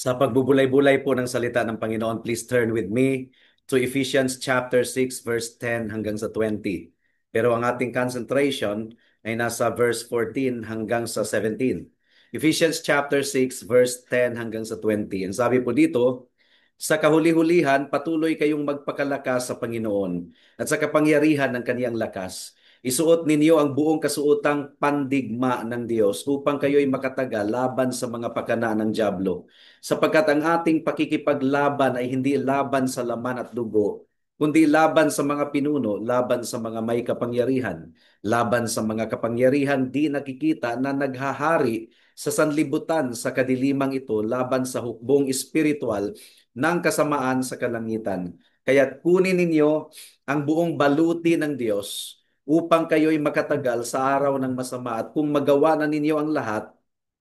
Sa pagbubulay-bulay po ng salita ng Panginoon, please turn with me to Ephesians chapter 6 verse 10 hanggang sa 20. Pero ang ating concentration ay nasa verse 14 hanggang sa 17. Ephesians chapter 6 verse 10 hanggang sa 20. Ang sabi po dito, sa kahuli-hulihan, patuloy kayong magpakalakas sa Panginoon at sa kapangyarihan ng kaniyang lakas. Isuot ninyo ang buong kasuotang pandigma ng Diyos upang kayo'y makatagal laban sa mga pakana ng dyablo. Sapagkat ang ating pakikipaglaban ay hindi laban sa laman at dugo, kundi laban sa mga pinuno, laban sa mga may kapangyarihan, laban sa mga kapangyarihan di nakikita na naghahari sa sanlibutan sa kadilimang ito, laban sa hukbong espiritual ng kasamaan sa kalangitan. Kaya kunin ninyo ang buong baluti ng Diyos upang kayo'y makatagal sa araw ng masama at kung magawa na ninyo ang lahat,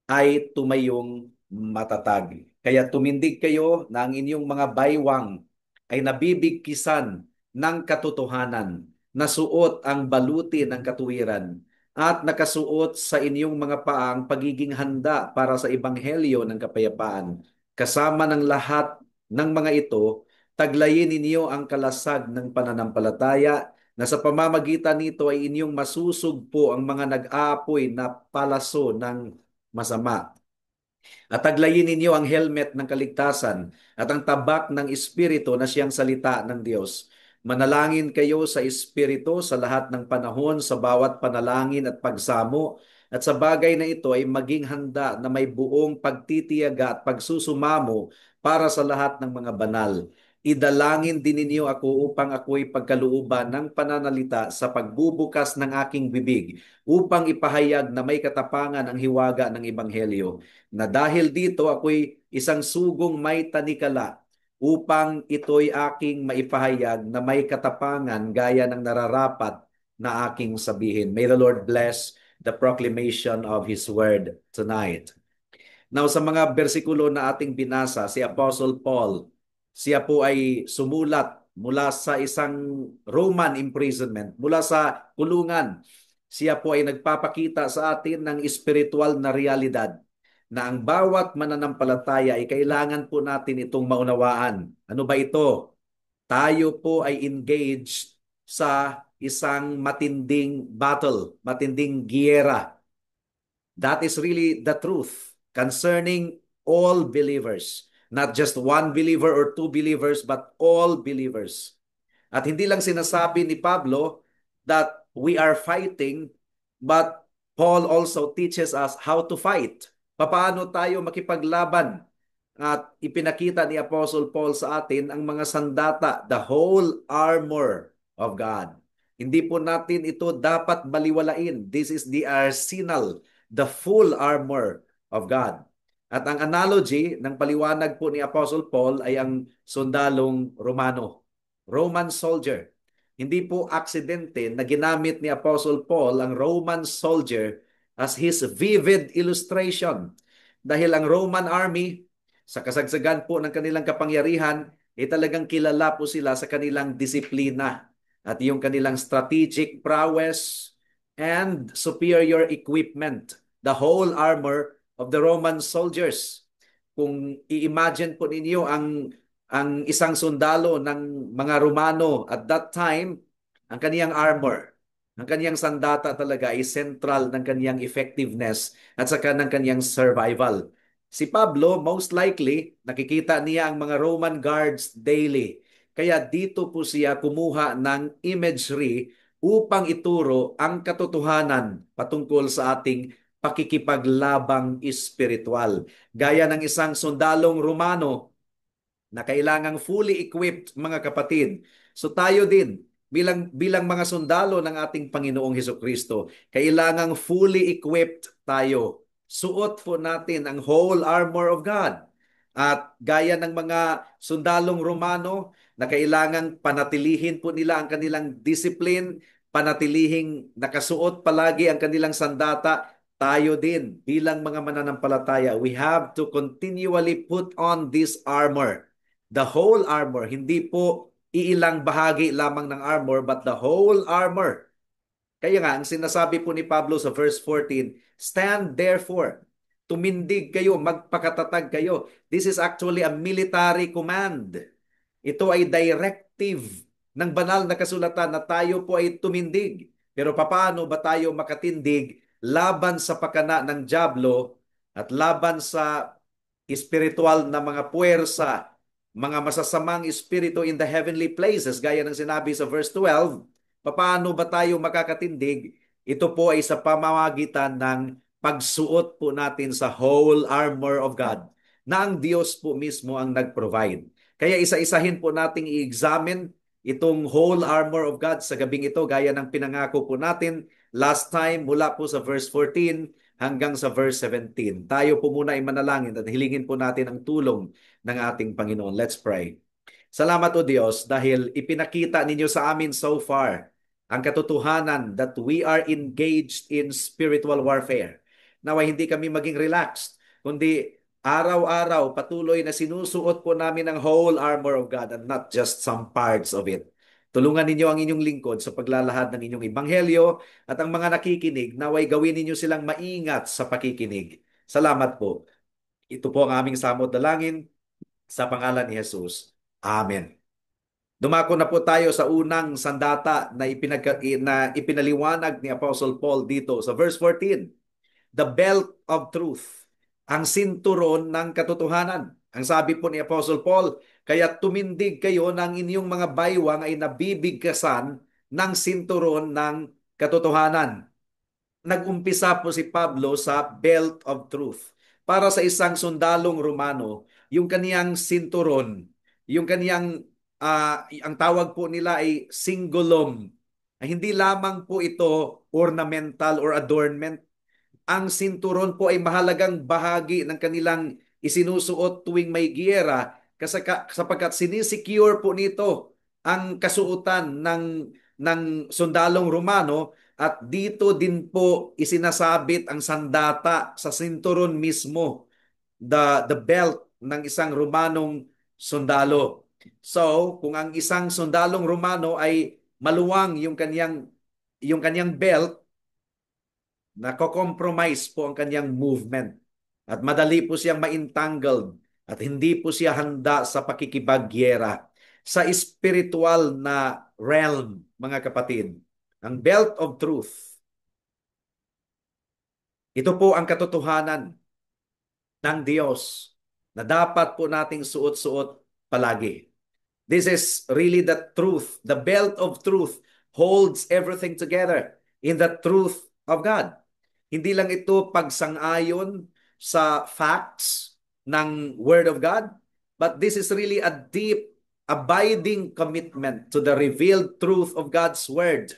ay tumayong matatag. Kaya tumindig kayo na ang inyong mga baywang ay nabibigkisan ng katotohanan, nasuot ang baluti ng katuwiran, at nakasuot sa inyong mga paang pagiging handa para sa ebanghelyo ng kapayapaan. Kasama ng lahat ng mga ito, taglayin ninyo ang kalasag ng pananampalataya na sa pamamagitan nito ay inyong masusugpo ang mga nag-aapoy na palaso ng masama. At taglayin ninyo ang helmet ng kaligtasan at ang tabak ng Espiritu na siyang salita ng Diyos. Manalangin kayo sa Espiritu sa lahat ng panahon, sa bawat panalangin at pagsamo, at sa bagay na ito ay maging handa na may buong pagtitiyaga at pagsusumamo para sa lahat ng mga banal. Idalangin din ninyo ako upang ako'y pagkalooban ng pananalita sa pagbubukas ng aking bibig upang ipahayag na may katapangan ang hiwaga ng Ebanghelyo, na dahil dito ako'y isang sugong may tanikala upang ito'y aking maipahayag na may katapangan gaya ng nararapat na aking sabihin. May the Lord bless the proclamation of His word tonight. Now, sa mga bersikulo na ating binasa, si Apostle Paul, siya po ay sumulat mula sa isang Roman imprisonment, mula sa kulungan. Siya po ay nagpapakita sa atin ng espiritual na realidad na ang bawat mananampalataya ay kailangan po natin itong maunawaan. Ano ba ito? Tayo po ay engaged sa isang matinding battle, matinding giyera. That is really the truth concerning all believers. Not just one believer or two believers, but all believers. At hindi lang sinasabi ni Pablo that we are fighting, but Paul also teaches us how to fight. Paano tayo makipaglaban? At ipinakita ni Apostle Paul sa atin ang mga sandata, the whole armor of God. Hindi po natin ito dapat baliwalain. This is the arsenal, the full armor of God. At ang analogy ng paliwanag po ni Apostle Paul ay ang sundalong Romano, Roman soldier. Hindi po aksidente na ginamit ni Apostle Paul ang Roman soldier as his vivid illustration. Dahil ang Roman army, sa kasagsagan po ng kanilang kapangyarihan, talagang kilala po sila sa kanilang disiplina at yung kanilang strategic prowess and superior equipment, the whole armor of the Roman soldiers. Kung i-imagine po ninyo ang isang sundalo ng mga Romano at that time, ang kaniyang armor, ang kaniyang sandata talaga ay central ng kaniyang effectiveness at saka ng kaniyang survival. Si Pablo, most likely, nakikita niya ang mga Roman guards daily. Kaya dito po siya kumuha ng imagery upang ituro ang katotohanan patungkol sa ating pakikipaglabang espiritual. Gaya ng isang sundalong Romano na kailangang fully equipped, mga kapatid. So tayo din, bilang mga sundalo ng ating Panginoong Hesukristo, kailangang fully equipped tayo. Suot po natin ang whole armor of God. At gaya ng mga sundalong Romano na kailangang panatilihin po nila ang kanilang discipline, panatilihing nakasuot palagi ang kanilang sandata, tayo din bilang mga mananampalataya, we have to continually put on this armor. The whole armor, hindi po iilang bahagi lamang ng armor, but the whole armor. Kaya nga, ang sinasabi po ni Pablo sa verse 14, stand therefore, tumindig kayo, magpakatatag kayo. This is actually a military command. Ito ay directive ng banal na kasulatan na tayo po ay tumindig. Pero paano ba tayo makatindig laban sa pakana ng dyablo at laban sa espiritual na mga puwersa, mga masasamang espiritu in the heavenly places, gaya ng sinabi sa verse 12, paano ba tayo makakatindig? Ito po ay sa pamamagitan ng pagsuot po natin sa whole armor of God na ang Diyos po mismo ang nag-provide. Kaya isa-isahin po nating i-examine itong whole armor of God sa gabing ito gaya ng pinangako po natin last time mula po sa verse 14 hanggang sa verse 17. Tayo po muna ay manalangin at hilingin po natin ang tulong ng ating Panginoon. Let's pray. Salamat o Diyos dahil ipinakita ninyo sa amin so far ang katotohanan that we are engaged in spiritual warfare. Naway hindi kami maging relaxed, kundi araw-araw patuloy na sinusuot po namin ang whole armor of God and not just some parts of it. Tulungan ninyo ang inyong lingkod sa paglalahad ng inyong ebanghelyo at ang mga nakikinig, naway gawin ninyo silang maingat sa pakikinig. Salamat po. Ito po ang aming samot dalangin sa pangalan ni Jesus. Amen. Dumako na po tayo sa unang sandata na, ipinaliwanag ni Apostle Paul dito sa verse 14. The belt of truth, ang sinturon ng katotohanan. Ang sabi po ni Apostle Paul, kaya tumindig kayo ng inyong mga baywang ay nabibigkasan ng sinturon ng katotohanan. Nag-umpisa po si Pablo sa belt of truth. Para sa isang sundalong Romano, yung kaniyang sinturon, yung kaniyang, ang tawag po nila ay cingulum. Hindi lamang po ito ornamental or adornment. Ang sinturon po ay mahalagang bahagi ng kanilang isinusuot tuwing may giyera sapagkat sinisecure po nito ang kasuotan ng sundalong Romano at dito din po isinasabit ang sandata sa sinturon mismo, the belt ng isang Romanong sundalo. So, kung ang isang sundalong Romano ay maluwang yung kanyang belt, nako-compromise po ang kanyang movement at madali po siyang ma-entangled at hindi po siya handa sa pakikipagyera. Sa spiritual na realm, mga kapatid, ang belt of truth, ito po ang katotohanan ng Diyos na dapat po nating suot-suot palagi. This is really the truth. The belt of truth holds everything together in the truth of God. Hindi lang ito pagsang-ayon sa facts ng Word of God, but this is really a deep, abiding commitment to the revealed truth of God's Word.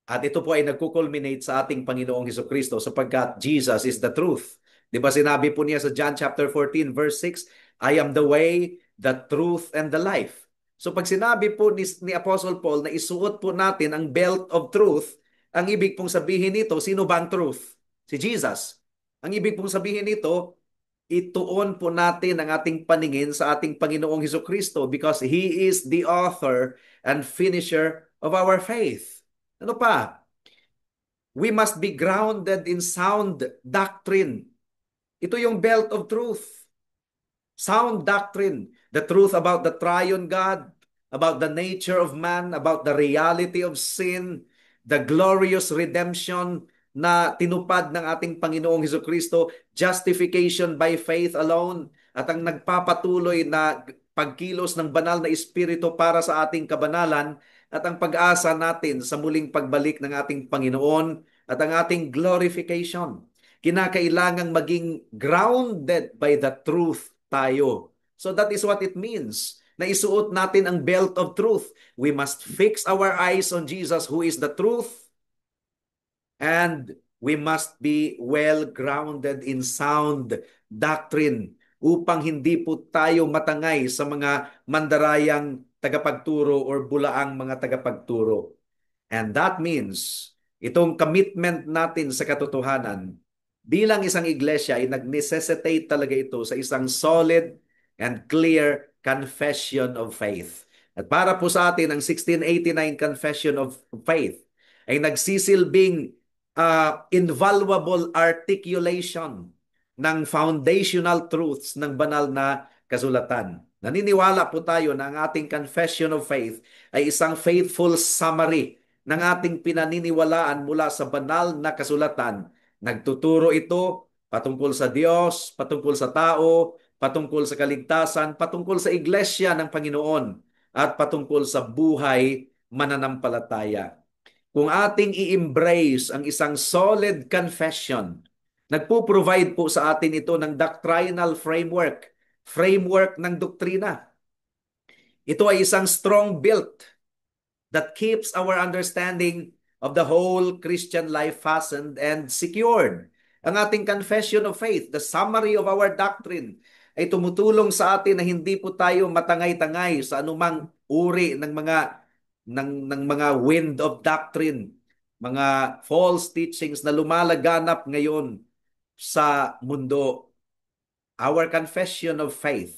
At ito po ay nagkukulminate sa ating Panginoong Hesukristo sapagkat Jesus is the truth. Di ba sinabi po niya sa John chapter 14 verse 6, I am the way, the truth, and the life. So pag sinabi po ni Apostle Paul na isuot po natin ang belt of truth, ang ibig pong sabihin nito, sino ba ang truth? Si Jesus. Ang ibig pong sabihin nito, ituon po natin ang ating paningin sa ating Panginoong Hesukristo because He is the author and finisher of our faith. Ano pa? We must be grounded in sound doctrine. Ito yung belt of truth. Sound doctrine. The truth about the triune God, about the nature of man, about the reality of sin, the glorious redemption na tinupad ng ating Panginoong Hesukristo, justification by faith alone, at ang nagpapatuloy na pagkilos ng banal na Espiritu para sa ating kabanalan at ang pag-asa natin sa muling pagbalik ng ating Panginoon at ang ating glorification. Kinakailangang maging grounded by the truth tayo. So that is what it means na isuot natin ang belt of truth. We must fix our eyes on Jesus who is the truth, and we must be well grounded in sound doctrine upang hindi po tayo matangay sa mga mandarayang tagapagturo or bulaang mga tagapagturo. And that means itong commitment natin sa katotohanan bilang isang iglesia ay nag-necessitate talaga ito sa isang solid and clear confession of faith. At para po sa atin, ang 1689 Confession of Faith ay nagsisilbing invaluable articulation ng foundational truths ng banal na kasulatan. Naniniwala po tayo na ang ating confession of faith ay isang faithful summary ng ating pinaniniwalaan mula sa banal na kasulatan. Nagtuturo ito patungkol sa Diyos, patungkol sa tao, patungkol sa kaligtasan, patungkol sa iglesia ng Panginoon, at patungkol sa buhay mananampalataya. Kung ating i-embrace ang isang solid confession, nagpo-provide po sa atin ito ng doctrinal framework ng doktrina. Ito ay isang strong built that keeps our understanding of the whole Christian life fastened and secured. Ang ating confession of faith, the summary of our doctrine, ay tumutulong sa atin na hindi po tayo matangay-tangay sa anumang uri ng mga wind of doctrine, mga false teachings na lumalaganap ngayon sa mundo. Our confession of faith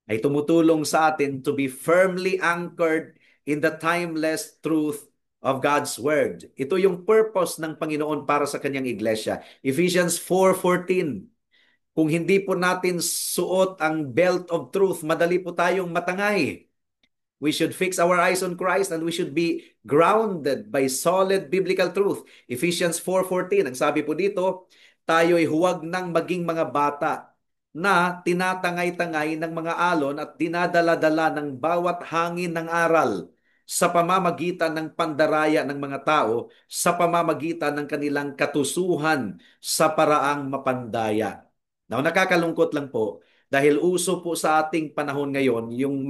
ay tumutulong sa atin to be firmly anchored in the timeless truth of God's Word. Ito yung purpose ng Panginoon para sa kanyang iglesia. Ephesians 4:14. Kung hindi po natin suot ang belt of truth, madali po tayong matangay. We should fix our eyes on Christ and we should be grounded by solid biblical truth. Ephesians 4:14, ang sabi po dito, tayo ay huwag nang maging mga bata na tinatangay-tangay ng mga alon at dinadala-dala ng bawat hangin ng aral sa pamamagitan ng pandaraya ng mga tao, sa pamamagitan ng kanilang katusuhan sa paraang mapandaya. Now, nakakalungkot lang po dahil uso po sa ating panahon ngayon yung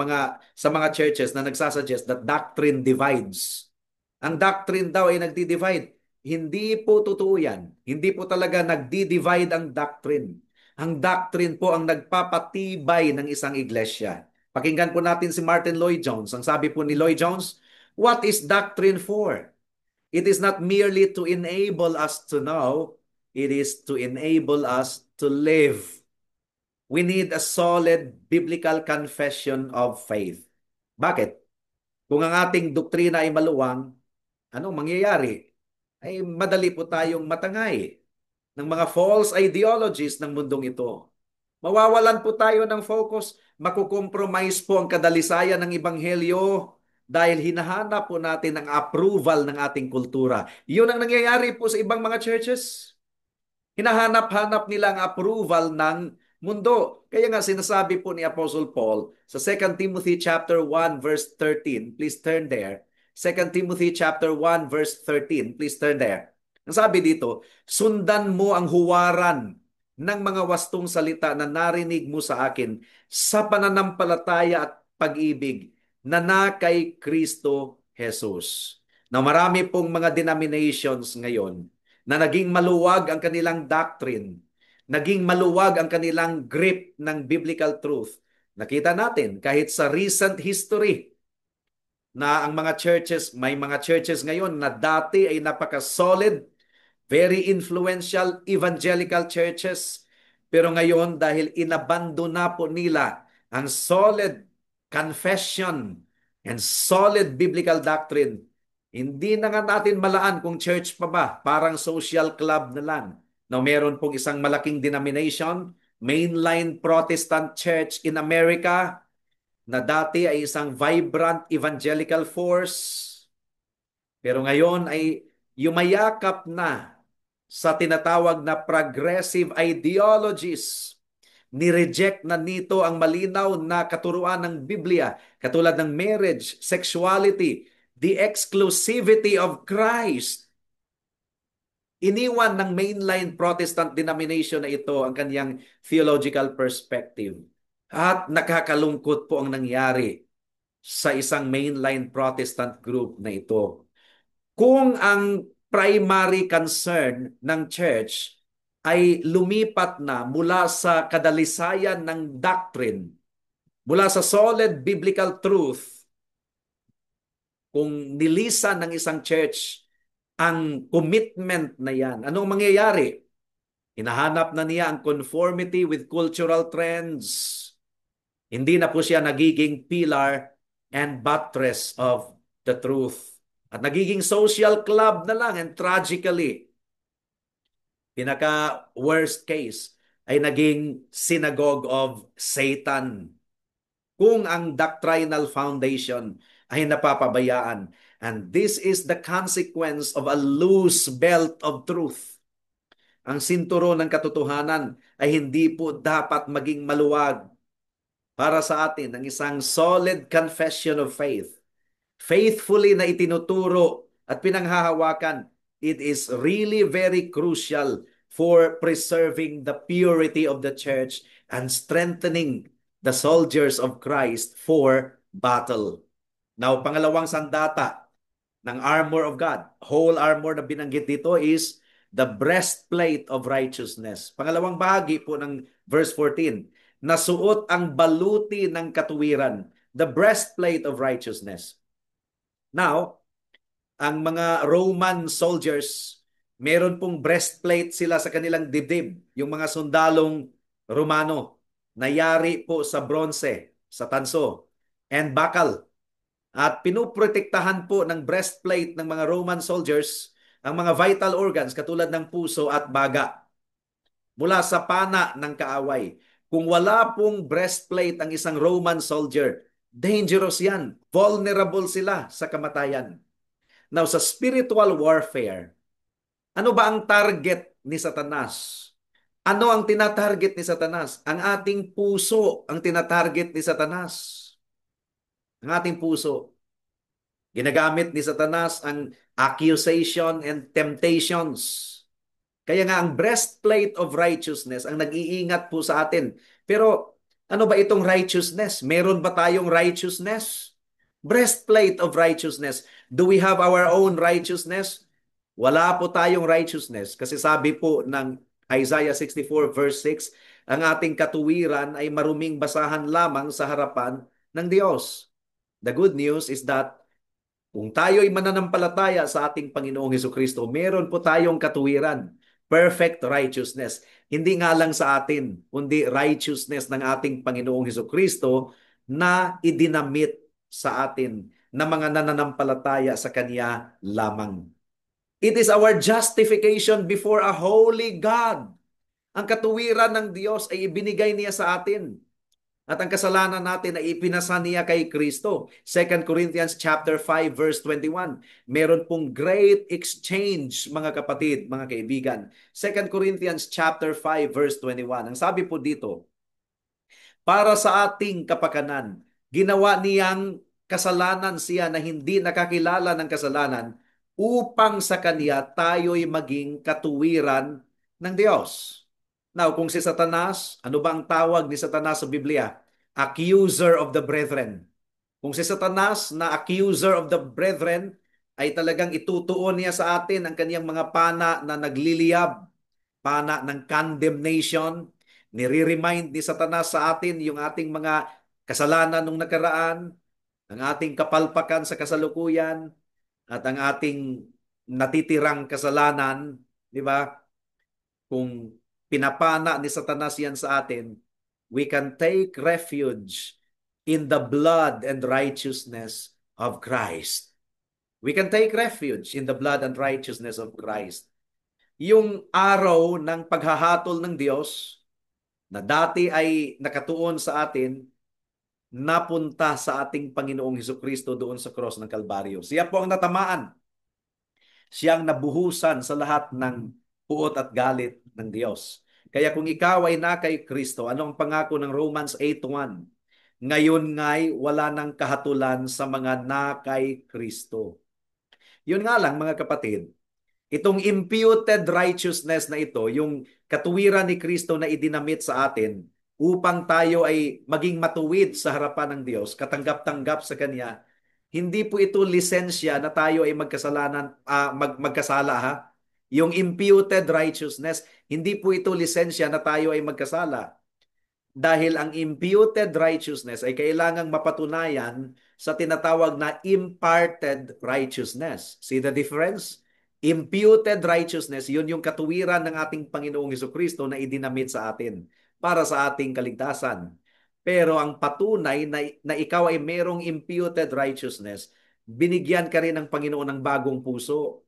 sa mga churches na nagsasuggest that doctrine divides. Ang doctrine daw ay nagdi-divide. Hindi po totoo yan. Hindi po talaga nagdi-divide ang doctrine. Ang doctrine po ang nagpapatibay ng isang iglesia. Pakinggan po natin si Martin Lloyd-Jones. Ang sabi po ni Lloyd-Jones, what is doctrine for? It is not merely to enable us to know, it is to enable us to live. We need a solid biblical confession of faith. Bakit? Kung ang ating doktrina ay maluwang, anong mangyayari? Ay madali po tayong matangay ng mga false ideologies ng mundong ito. Mawawalan po tayo ng focus, makukompromise po ang kadalisayan ng Ebanghelyo dahil hinahanap po natin ang approval ng ating kultura. Yun ang nangyayari po sa ibang mga churches. Hinahanap-hanap nila ang approval ng mundo. Kaya nga sinasabi po ni Apostle Paul sa 2 Timothy chapter 1 verse 13, please turn there. 2 Timothy chapter 1 verse 13, please turn there. Ang sabi dito, sundan mo ang huwaran ng mga wastong salita na narinig mo sa akin sa pananampalataya at pag-ibig na kay Kristo Jesus. Na marami pong mga denominations ngayon na naging maluwag ang kanilang doctrine, naging maluwag ang kanilang grip ng biblical truth. Nakita natin kahit sa recent history na ang mga churches, may mga churches ngayon na dati ay napaka-solid, very influential evangelical churches, pero ngayon dahil inabandon na po nila ang solid confession and solid biblical doctrine, hindi na nga natin malaan kung church pa ba, parang social club na lang. Now, meron pong isang malaking denomination, Mainline Protestant Church in America, na dati ay isang vibrant evangelical force, pero ngayon ay yumayakap na sa tinatawag na progressive ideologies. Ni-reject na nito ang malinaw na katuruan ng Biblia, katulad ng marriage, sexuality, the exclusivity of Christ. Iniwan ng mainline Protestant denomination na ito ang kanyang theological perspective. At nakakalungkot po ang nangyari sa isang mainline Protestant group na ito. Kung ang primary concern ng church ay lumipat na mula sa kadalisayan ng doctrine, mula sa solid biblical truth, kung nilisan ng isang church ang commitment na yan, anong mangyayari? Hinahanap na niya ang conformity with cultural trends. Hindi na po siya nagiging pillar and buttress of the truth. At nagiging social club na lang, and tragically, pinaka-worst case ay naging synagogue of Satan. Kung ang doctrinal foundation ay napapabayaan. And this is the consequence of a loose belt of truth. Ang sinturon ng katotohanan ay hindi po dapat maging maluwag para sa atin ang isang solid confession of faith. Faithfully na itinuturo at pinanghahawakan, it is really very crucial for preserving the purity of the church and strengthening the soldiers of Christ for battle. Now, pangalawang sandata ng armor of God, whole armor na binanggit dito is the breastplate of righteousness. Pangalawang bahagi po ng verse 14, nasuot ang baluti ng katuwiran, the breastplate of righteousness. Now, ang mga Roman soldiers, meron pong breastplate sila sa kanilang dibdib, yung mga sundalong Romano, nayari po sa bronze, sa tanso, and bakal. At pinuprotektahan po ng breastplate ng mga Roman soldiers ang mga vital organs katulad ng puso at baga mula sa pana ng kaaway. Kung wala pong breastplate ang isang Roman soldier, dangerous yan. Vulnerable sila sa kamatayan. Now, sa spiritual warfare, ano ba ang target ni Satanas? Ano ang tinatarget ni Satanas? Ang ating puso ang tinatarget ni Satanas. Ang ating puso. Ginagamit ni Satanas ang accusation and temptations. Kaya nga ang breastplate of righteousness ang nag-iingat po sa atin. Pero ano ba itong righteousness? Meron ba tayong righteousness? Breastplate of righteousness. Do we have our own righteousness? Wala po tayong righteousness kasi sabi po ng Isaiah 64 verse 6, ang ating katuwiran ay maruming basahan lamang sa harapan ng Diyos. The good news is that kung tayo'y mananampalataya sa ating Panginoong Hesukristo, meron po tayong katuwiran, perfect righteousness. Hindi nga lang sa atin, kundi righteousness ng ating Panginoong Hesukristo na idinamit sa atin na mga nananampalataya sa Kanya lamang. It is our justification before a holy God. Ang katuwiran ng Diyos ay ibinigay niya sa atin. At ang kasalanan natin ay ipinasa niya kay Kristo. 2 Corinthians chapter 5 verse 21. Meron pong great exchange, mga kapatid, mga kaibigan. 2 Corinthians chapter 5 verse 21. Ang sabi po dito, para sa ating kapakanan, ginawa niyang kasalanan siya na hindi nakakilala ng kasalanan upang sa kanya tayo'y maging katuwiran ng Diyos. Now, kung si Satanas, ano ba ang tawag ni Satanas sa Biblia? Accuser of the brethren. Kung si Satanas na accuser of the brethren, ay talagang itutuon niya sa atin ang kaniyang mga pana na nagliliyab, pana ng condemnation. Nire-remind ni Satanas sa atin yung ating mga kasalanan nung nakaraan, ang ating kapalpakan sa kasalukuyan, at ang ating natitirang kasalanan, di ba? Kung pinapana ni Satanas yan sa atin, we can take refuge in the blood and righteousness of Christ. We can take refuge in the blood and righteousness of Christ. Yung araw ng paghahatol ng Diyos na dati ay nakatuon sa atin, napunta sa ating Panginoong Hesukristo doon sa cross ng Kalbaryo. Siya po ang natamaan. Siyang nabuhusan sa lahat ng puot at galit ng Diyos. Kaya kung ikaw ay na kay Kristo, ano ang pangako ng Romans 8:1? Ngayon nga'y wala nang kahatulan sa mga na kay Kristo. Yun nga lang mga kapatid, itong imputed righteousness na ito, yung katuwiran ni Kristo na idinamit sa atin upang tayo ay maging matuwid sa harapan ng Diyos, katanggap-tanggap sa Kanya, hindi po ito lisensya na tayo ay magkasalanan, magkasala ha. Yung imputed righteousness, hindi po ito lisensya na tayo ay magkasala. Dahil ang imputed righteousness ay kailangang mapatunayan sa tinatawag na imparted righteousness. See the difference? Imputed righteousness, yun yung katuwiran ng ating Panginoong Hesukristo na idinamit sa atin para sa ating kaligtasan. Pero ang patunay na ikaw ay merong imputed righteousness, binigyan ka rin ng Panginoon ng bagong puso.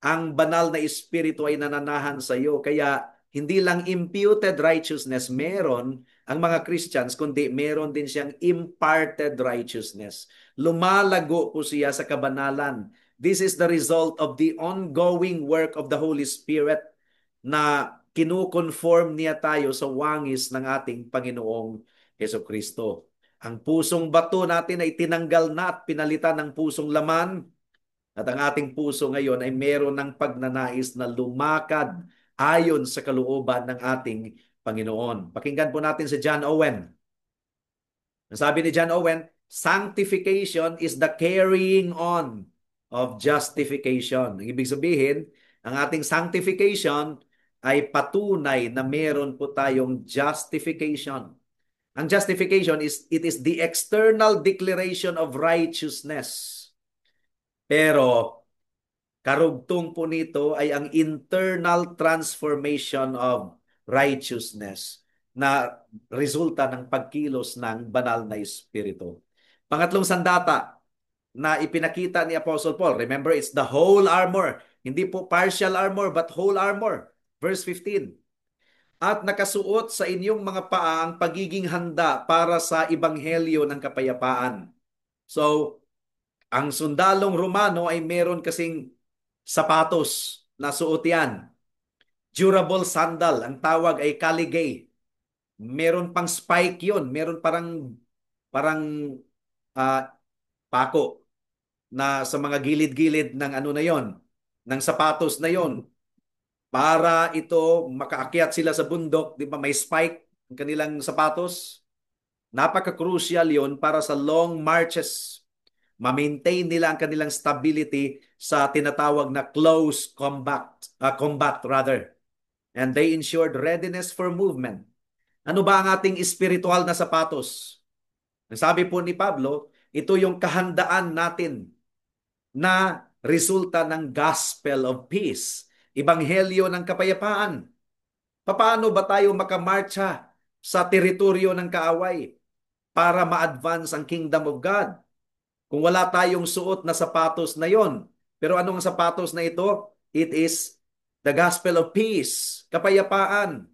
Ang banal na espiritu ay nananahan sa iyo, kaya Hindi lang imputed righteousness meron ang mga Christians, kundi meron din siyang imparted righteousness. Lumalago po siya sa kabanalan. This is the result of the ongoing work of the Holy Spirit na kinukonform niya tayo sa wangis ng ating Panginoong Heso Kristo. Ang pusong bato natin ay tinanggal na at pinalitan ng pusong laman. At ang ating puso ngayon ay meron ng pagnanais na lumakad ayon sa kalooban ng ating Panginoon. Pakinggan po natin si John Owen. Ang sabi ni John Owen, sanctification is the carrying on of justification. Ang ibig sabihin, ang ating sanctification ay patunay na meron po tayong justification. Ang justification it is the external declaration of righteousness. Pero karugtong po nito ay ang internal transformation of righteousness na resulta ng pagkilos ng banal na Espiritu. Pangatlong sandata na ipinakita ni Apostle Paul, remember, it's the whole armor. Hindi po partial armor, but whole armor. Verse 15. At nakasuot sa inyong mga paa ang pagiging handa para sa ebanghelyo ng kapayapaan. So, ang sundalong Romano ay meron kasing sapatos na suot yan. Durable sandal, ang tawag ay caligay. Meron pang spike yun. Meron parang uh, pako na sa mga gilid-gilid ng ano na yon, ng sapatos na yon. Para ito makaakyat sila sa bundok, di ba may spike ang kanilang sapatos? Napaka-crucial yon para sa long marches. Ma-maintain nila ang kanilang stability sa tinatawag na close combat rather. And they ensured readiness for movement. Ano ba ang ating espiritual na sapatos? Ang sabi po ni Pablo, ito yung kahandaan natin na resulta ng gospel of peace, ebanghelyo ng kapayapaan. Paano ba tayo makamarcha sa teritoryo ng kaaway para ma-advance ang kingdom of God? Kung wala tayong suot na sapatos na yon. Pero anong sapatos na ito? It is the gospel of peace, kapayapaan.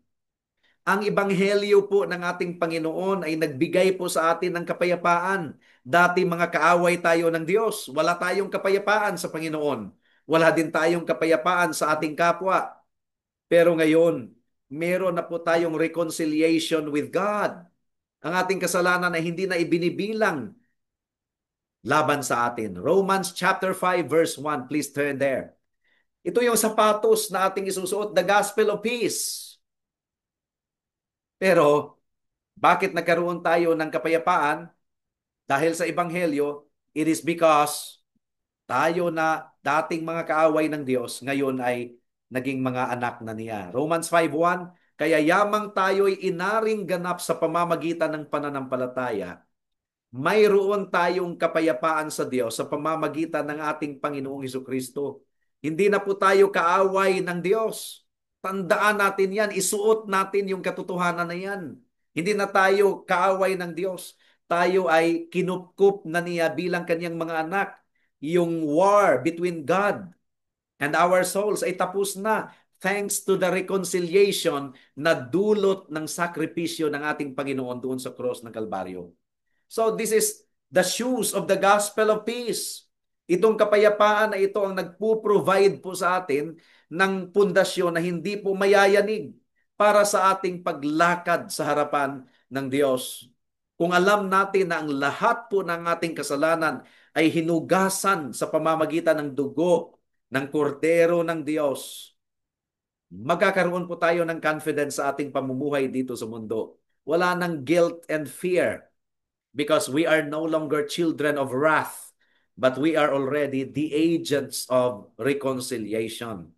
Ang ebanghelyo po ng ating Panginoon ay nagbigay po sa atin ng kapayapaan. Dati mga kaaway tayo ng Diyos. Wala tayong kapayapaan sa Panginoon. Wala din tayong kapayapaan sa ating kapwa. Pero ngayon, meron na po tayong reconciliation with God. Ang ating kasalanan ay hindi na ibinibilang laban sa atin. Romans chapter 5 verse 1. Please turn there. Ito yung sapatos na ating isusuot, the gospel of peace. Pero, bakit nagkaroon tayo ng kapayapaan? Dahil sa ebanghelyo, it is because tayo na dating mga kaaway ng Diyos, ngayon ay naging mga anak na niya. Romans 5:1, kaya yamang tayo'y inaring ganap sa pamamagitan ng pananampalataya, mayroon tayong kapayapaan sa Diyos sa pamamagitan ng ating Panginoong Hesukristo. Hindi na po tayo kaaway ng Diyos. Tandaan natin yan, isuot natin yung katotohanan na yan. Hindi na tayo kaaway ng Diyos. Tayo ay kinupkup na niya bilang kanyang mga anak. Yung war between God and our souls ay tapos na thanks to the reconciliation na dulot ng sakripisyo ng ating Panginoon doon sa cross ng Kalbaryo. So this is the shoes of the gospel of peace. Itong kapayapaan na ito ang nagpo-provide po sa atin ng pundasyon na hindi po mayayanig para sa ating paglakad sa harapan ng Diyos. Kung alam natin na ang lahat po ng ating kasalanan ay hinugasan sa pamamagitan ng dugo ng kordero ng Diyos, magkakaroon po tayo ng confidence sa ating pamumuhay dito sa mundo. Wala nang guilt and fear because we are no longer children of wrath, but we are already the agents of reconciliation.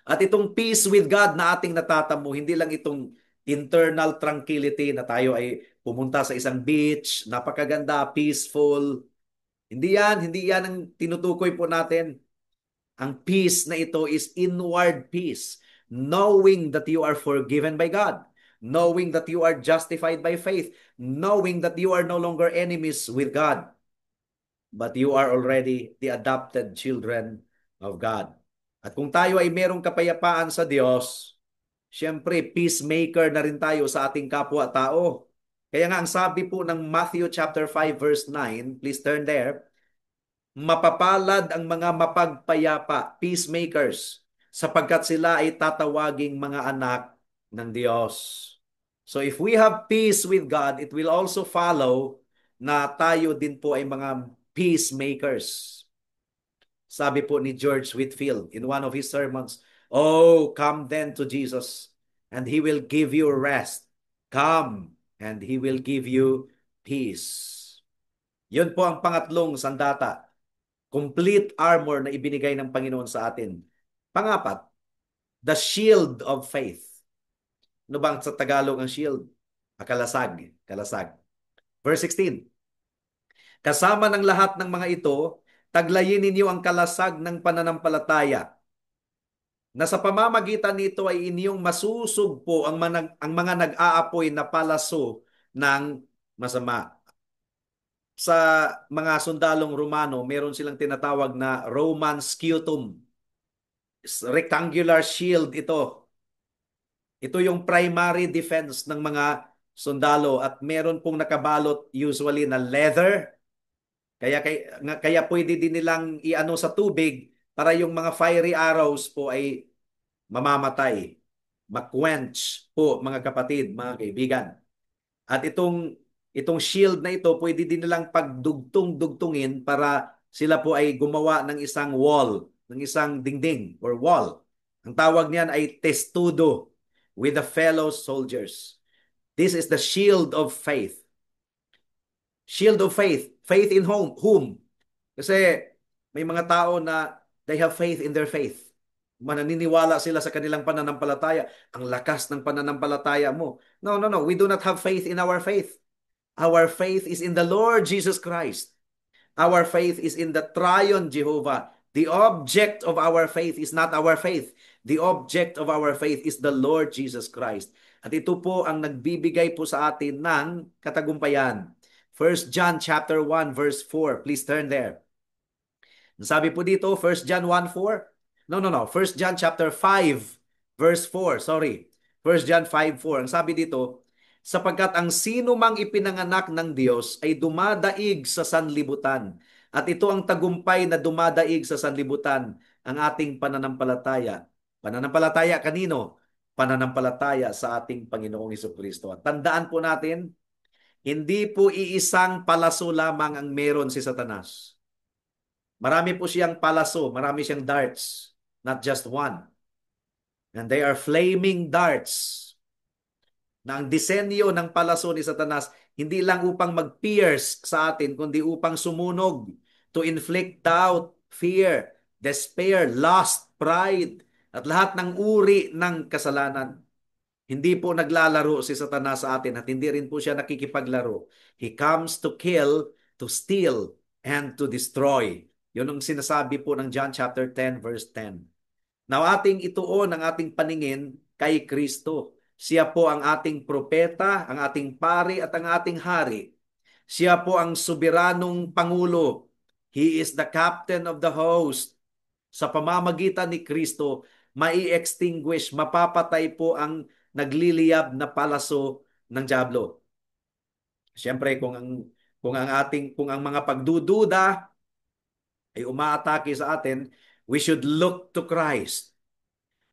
At itong peace with God na ating natatamo, hindi lang itong internal tranquility na tayo ay pumunta sa isang beach, napakaganda, peaceful. Hindi yan ang tinutukoy po natin. Ang peace na ito is inward peace, knowing that you are forgiven by God, knowing that you are justified by faith, knowing that you are no longer enemies with God, but you are already the adopted children of God. At kung tayo ay merong kapayapaan sa Diyos, Siyempre, peacemaker na rin tayo sa ating kapwa-tao. Kaya nga ang sabi po ng Matthew chapter 5 verse 9, please turn there, mapapalad ang mga mapagpayapa, peacemakers, sapagkat sila ay tatawaging mga anak ng Diyos. So if we have peace with God, it will also follow na tayo din po ay mga peacemakers. Sabi po ni George Whitefield in one of his sermons, "Oh, come then to Jesus, and He will give you rest. Come, and He will give you peace." Yun po ang pangatlong sandata. Complete armor na ibinigay ng Panginoon sa atin. Pangapat, the shield of faith. Ano bang sa Tagalog ang shield? Kalasag. Kalasag. Verse 16. Kasama ng lahat ng mga ito, taglayin ninyo ang kalasag ng pananampalataya, na sa pamamagitan nito ay inyong masusugpo ang mga nag-aapoy na palaso ng masama. Sa mga sundalong Romano, meron silang tinatawag na Roman scutum. Rectangular shield ito. Ito yung primary defense ng mga sundalo at meron pong nakabalot usually na leather. Kaya pwede din nilang iano sa tubig para yung mga fiery arrows po ay mamamatay. Maquench po mga kapatid, mga kaibigan. At itong shield na ito pwede din nilang pagdugtong-dugtungin para sila po ay gumawa ng isang wall, ng isang dingding or wall. Ang tawag niyan ay testudo with the fellow soldiers. This is the shield of faith. Shield of faith. Faith in whom? Kasi may mga tao na they have faith in their faith. Mananiniwala sila sa kanilang pananampalataya. Ang lakas ng pananampalataya mo. No, no, no. We do not have faith in our faith. Our faith is in the Lord Jesus Christ. Our faith is in the triune Jehovah. The object of our faith is not our faith. The object of our faith is the Lord Jesus Christ. At ito po ang nagbibigay po sa atin ng katagumpayan. 1 John chapter 1 verse 4. Please turn there. Sabi po dito, 1 John 1:4. No. 1 John chapter 5 verse 4. Sorry. 1 John 5:4. Ang sabi dito, sapagkat ang sino mang ipinanganak ng Diyos ay dumadaig sa sanlibutan. At ito ang tagumpay na dumadaig sa sanlibutan, ang ating pananampalataya. Pananampalataya kanino? Pananampalataya sa ating Panginoong Hesukristo. At tandaan po natin, hindi po iisang palaso lamang ang meron si Satanas. Marami po siyang palaso, marami siyang darts, not just one. And they are flaming darts na ang disenyo ng palaso ni Satanas hindi lang upang mag-pierce sa atin, kundi upang sumunog, to inflict doubt, fear, despair, lust, pride, at lahat ng uri ng kasalanan. Hindi po naglalaro si Satanas sa atin at hindi rin po siya nakikipaglaro. He comes to kill, to steal, and to destroy. Yun ang sinasabi po ng John chapter 10 verse 10. Now ating ituon ang ating paningin kay Kristo. Siya po ang ating propeta, ang ating pari at ang ating hari. Siya po ang soberanong pangulo. He is the captain of the host. Sa pamamagitan ni Kristo, mai-extinguish, mapapatay po ang nagliliyab na palaso ng dyablo. Siyempre kung ang mga pagdududa ay umaatake sa atin, we should look to Christ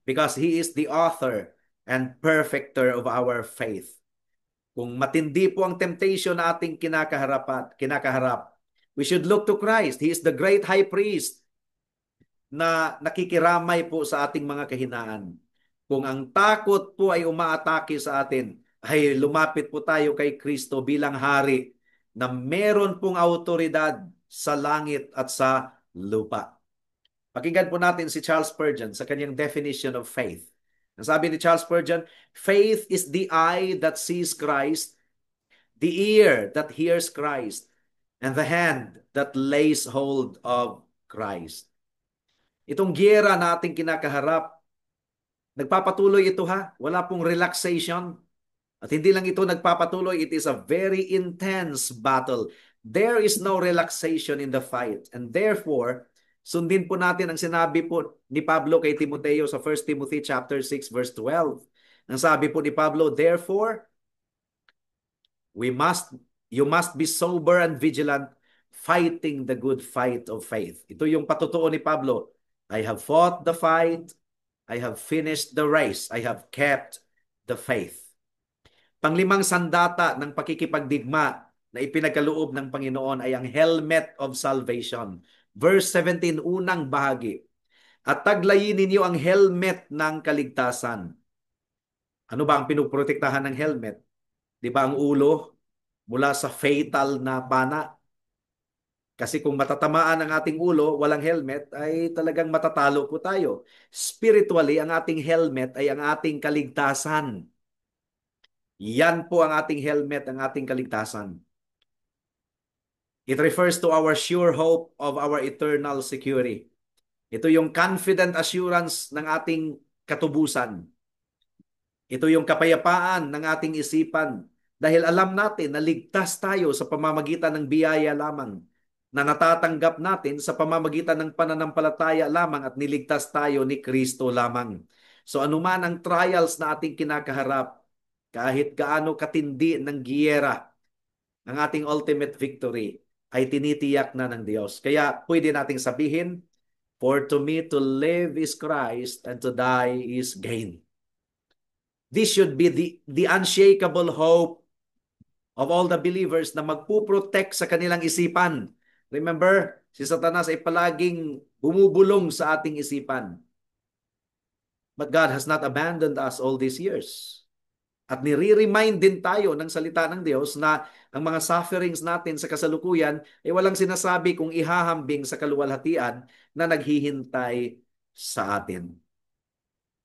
because He is the author and perfecter of our faith. Kung matindi po ang temptation na ating kinakaharap, we should look to Christ. He is the great high priest na nakikiramay po sa ating mga kahinaan. Kung ang takot po ay umaatake sa atin, ay lumapit po tayo kay Kristo bilang hari na meron pong autoridad sa langit at sa lupa. Pakinggan po natin si Charles Spurgeon sa kanyang definition of faith. Ang sabi ni Charles Spurgeon, faith is the eye that sees Christ, the ear that hears Christ, and the hand that lays hold of Christ. Itong giyera na ating kinakaharap, nagpapatuloy ito ha. Wala pong relaxation. At hindi lang ito nagpapatuloy, it is a very intense battle. There is no relaxation in the fight. And therefore, sundin po natin ang sinabi po ni Pablo kay Timoteo sa 1 Timothy chapter 6 verse 12. Ang sabi po ni Pablo, therefore, we must, you must be sober and vigilant, fighting the good fight of faith. Ito yung patutuo ni Pablo. I have fought the fight, I have finished the race, I have kept the faith. Panglimang sandata ng pakikipagdigma na ipinagkaloob ng Panginoon ay ang helmet of salvation. Verse 17, unang bahagi. At taglayin ninyo ang helmet ng kaligtasan. Ano ba ang pinuprotektahan ng helmet? Di ba ang ulo mula sa fatal na pana? Kasi kung matatamaan ang ating ulo, walang helmet, ay talagang matatalo po tayo. Spiritually, ang ating helmet ay ang ating kaligtasan. Yan po ang ating helmet, ang ating kaligtasan. It refers to our sure hope of our eternal security. Ito yung confident assurance ng ating katubusan. Ito yung kapayapaan ng ating isipan dahil alam natin na ligtas tayo sa pamamagitan ng biyaya lamang, na natatanggap natin sa pamamagitan ng pananampalataya lamang at niligtas tayo ni Kristo lamang. So anuman ang trials na ating kinakaharap, kahit gaano katindi ng giyera, ang ating ultimate victory ay tinitiyak na ng Diyos. Kaya pwede nating sabihin, for to me to live is Christ and to die is gain. This should be the unshakable hope of all the believers na magpuprotect sa kanilang isipan. Remember, si Satanas ay palaging bumubulong sa ating isipan. But God has not abandoned us all these years. At nire-remind din tayo ng salita ng Diyos na ang mga sufferings natin sa kasalukuyan ay walang sinasabi kung ihahambing sa kaluwalhatian na naghihintay sa atin.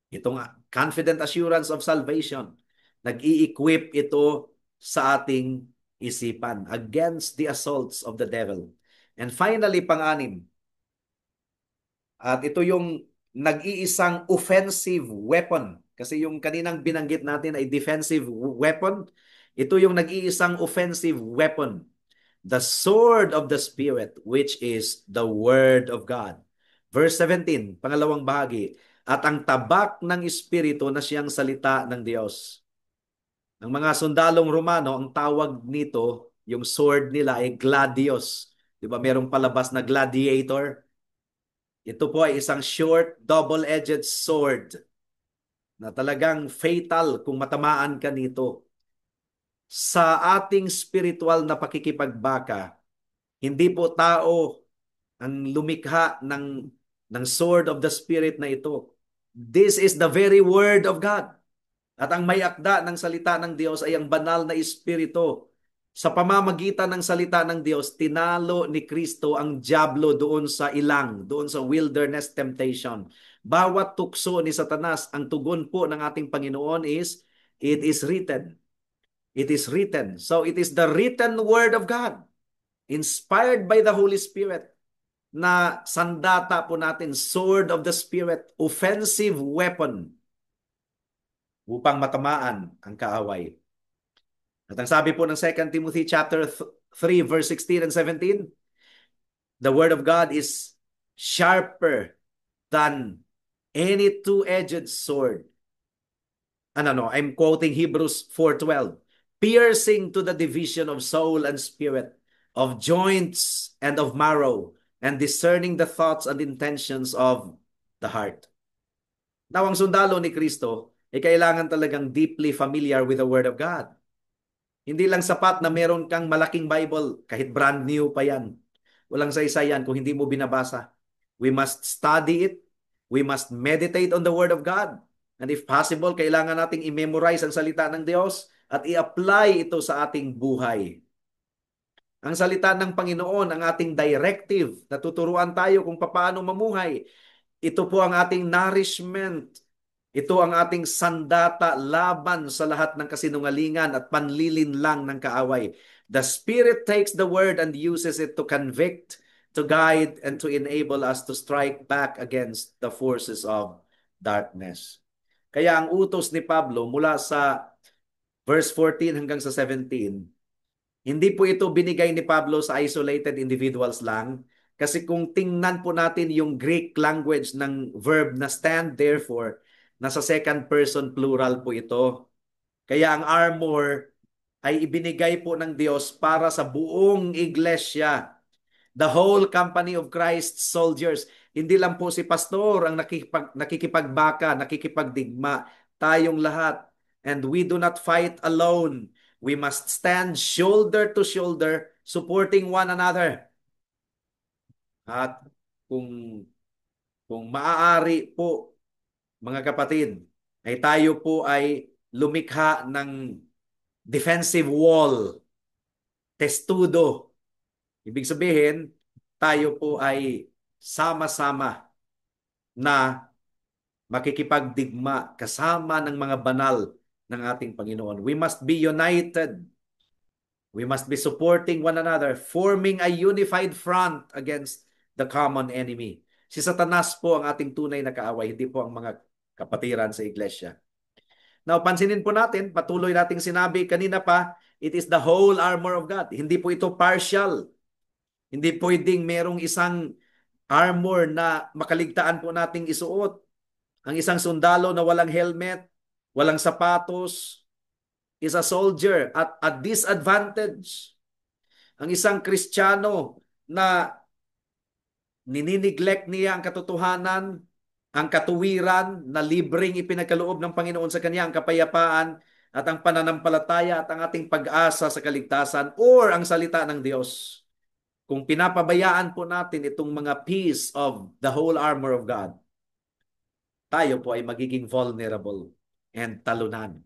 Itong confident assurance of salvation, nag-i-equip ito sa ating isipan against the assaults of the devil. And finally, pang-anim, at ito yung nag-iisang offensive weapon. Kasi yung kaninang binanggit natin ay defensive weapon. Ito yung nag-iisang offensive weapon. The sword of the Spirit, which is the Word of God. Verse 17, pangalawang bahagi. At ang tabak ng Espiritu na siyang salita ng Diyos. Ang mga sundalong Romano, ang tawag nito, yung sword nila ay gladios. Di ba merong palabas na gladiator? Ito po ay isang short, double-edged sword na talagang fatal kung matamaan ka nito. Sa ating spiritual na pakikipagbaka, hindi po tao ang lumikha ng sword of the Spirit na ito. This is the very word of God. At ang may akda ng salita ng Diyos ay ang banal na Espiritu. Sa pamamagitan ng salita ng Diyos, tinalo ni Kristo ang dyablo doon sa ilang, doon sa wilderness temptation. Bawat tukso ni Satanas, ang tugon po ng ating Panginoon is, it is written. It is written. So it is the written word of God, inspired by the Holy Spirit, na sandata po natin, sword of the Spirit, offensive weapon, upang matamaan ang kaaway. At ang sabi po ng 2 Timothy chapter 3 verse 16 and 17, the word of God is sharper than any two-edged sword. I'm quoting Hebrews 4:12, piercing to the division of soul and spirit, of joints and of marrow, and discerning the thoughts and intentions of the heart. Now, ang sundalo ni Kristo ay kailangan talagang deeply familiar with the Word of God. Hindi lang sapat na meron kang malaking Bible, kahit brand new pa yan. Walang saysay yan kung hindi mo binabasa. We must study it. We must meditate on the Word of God. And if possible, kailangan nating i-memorize ang salita ng Diyos at i-apply ito sa ating buhay. Ang salita ng Panginoon, ang ating directive, natuturuan tayo kung paano mamuhay. Ito po ang ating nourishment. Ito ang ating sandata laban sa lahat ng kasinungalingan at panlilinlang ng kaaway. The Spirit takes the word and uses it to convict, to guide, and to enable us to strike back against the forces of darkness. Kaya ang utos ni Pablo mula sa verse 14 hanggang sa 17, hindi po ito binigay ni Pablo sa isolated individuals lang. Kasi kung tingnan po natin yung Greek language ng verb na stand therefore, Nasa second person plural po ito. Kaya ang armor ay ibinigay po ng Diyos para sa buong iglesia. The whole company of Christ's soldiers. Hindi lang po si pastor ang nakikipagbaka, nakikipagdigma. Tayong lahat. And we do not fight alone. We must stand shoulder to shoulder, supporting one another. At kung maaari po, mga kapatid, ay tayo po ay lumikha ng defensive wall, testudo. Ibig sabihin, tayo po ay sama-sama na makikipagdigma kasama ng mga banal ng ating Panginoon. We must be united. We must be supporting one another, forming a unified front against the common enemy. Si Satanas po ang ating tunay na kaaway, hindi po ang mga kapatiran sa iglesia. Now, pansinin po natin, patuloy nating sinabi kanina pa, it is the whole armor of God. Hindi po ito partial. Hindi pwedeng merong isang armor na makaligtaan po nating isuot. Ang isang sundalo na walang helmet, walang sapatos, is a soldier at a disadvantage. Ang isang Kristiyano na ninineglect niya ang katotohanan, ang katuwiran na libreng ipinagkaloob ng Panginoon sa kanya, ang kapayapaan at ang pananampalataya at ang ating pag-asa sa kaligtasan or ang salita ng Diyos. Kung pinapabayaan po natin itong mga piece of the whole armor of God, tayo po ay magiging vulnerable and talunan.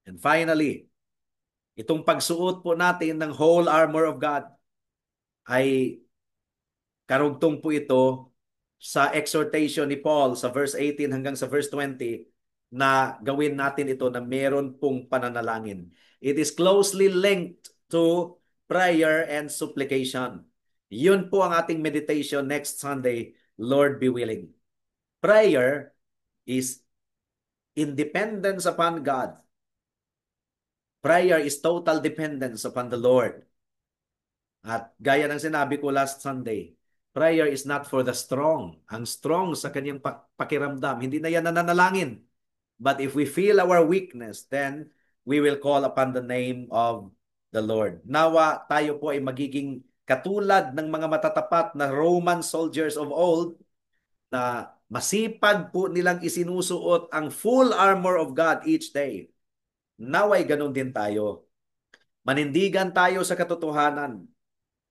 And finally, itong pagsuot po natin ng whole armor of God ay karugtong po ito sa exhortation ni Paul sa verse 18 hanggang sa verse 20 na gawin natin ito na meron pong pananalangin. It is closely linked to prayer and supplication. Yun po ang ating meditation next Sunday, Lord be willing. Prayer is independence upon God. Prayer is total dependence upon the Lord. At gaya ng sinabi ko last Sunday, prayer is not for the strong. Ang strong sa kanyang pakiramdam, hindi na yan nananalangin. But if we feel our weakness, then we will call upon the name of the Lord. Nawa tayo po ay magiging katulad ng mga matatapat na Roman soldiers of old na masipag po nilang isinusuot ang full armor of God each day. Naway ganun din tayo. Manindigan tayo sa katotohanan.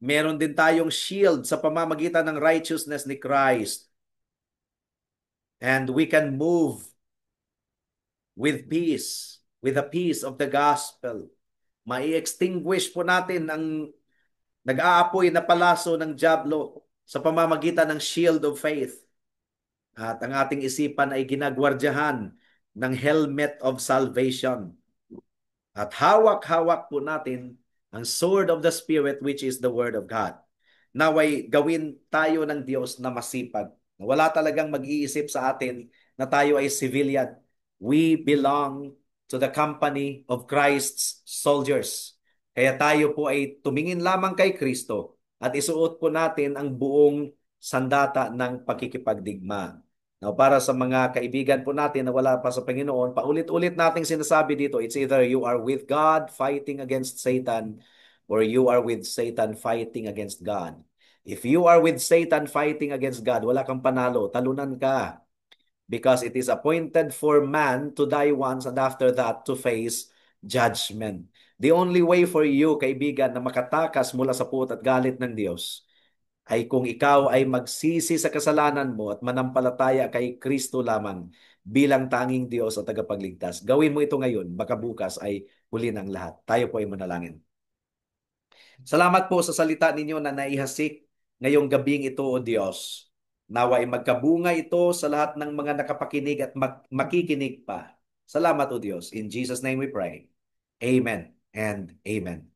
Meron din tayong shield sa pamamagitan ng righteousness ni Christ. And we can move with peace, with the peace of the gospel. Mai-extinguish po natin ang nag-aapoy na palaso ng dyablo sa pamamagitan ng shield of faith. At ang ating isipan ay ginagwardyahan ng helmet of salvation. At hawak-hawak po natin ang sword of the Spirit, which is the Word of God. Naway gawin tayo ng Diyos na masipag. Wala talagang mag-iisip sa atin na tayo ay civilian. We belong to the company of Christ's soldiers. Kaya tayo po ay tumingin lamang kay Kristo at isuot po natin ang buong sandata ng pagkikipagdigma. Now, para sa mga kaibigan po natin na wala pa sa Panginoon, paulit-ulit nating sinasabi dito, it's either you are with God fighting against Satan or you are with Satan fighting against God. If you are with Satan fighting against God, wala kang panalo, talunan ka. Because it is appointed for man to die once and after that to face judgment. The only way for you, kaibigan, na makatakas mula sa put at galit ng Diyos ay kung ikaw ay magsisi sa kasalanan mo at manampalataya kay Kristo lamang bilang tanging Diyos at tagapagligtas. Gawin mo ito ngayon, baka bukas ay huli ng lahat. Tayo po ay manalangin. Salamat po sa salita ninyo na naihasik ngayong gabing ito, O Diyos. Nawa ay magkabunga ito sa lahat ng mga nakapakinig at makikinig pa. Salamat, O Diyos. In Jesus' name we pray. Amen and amen.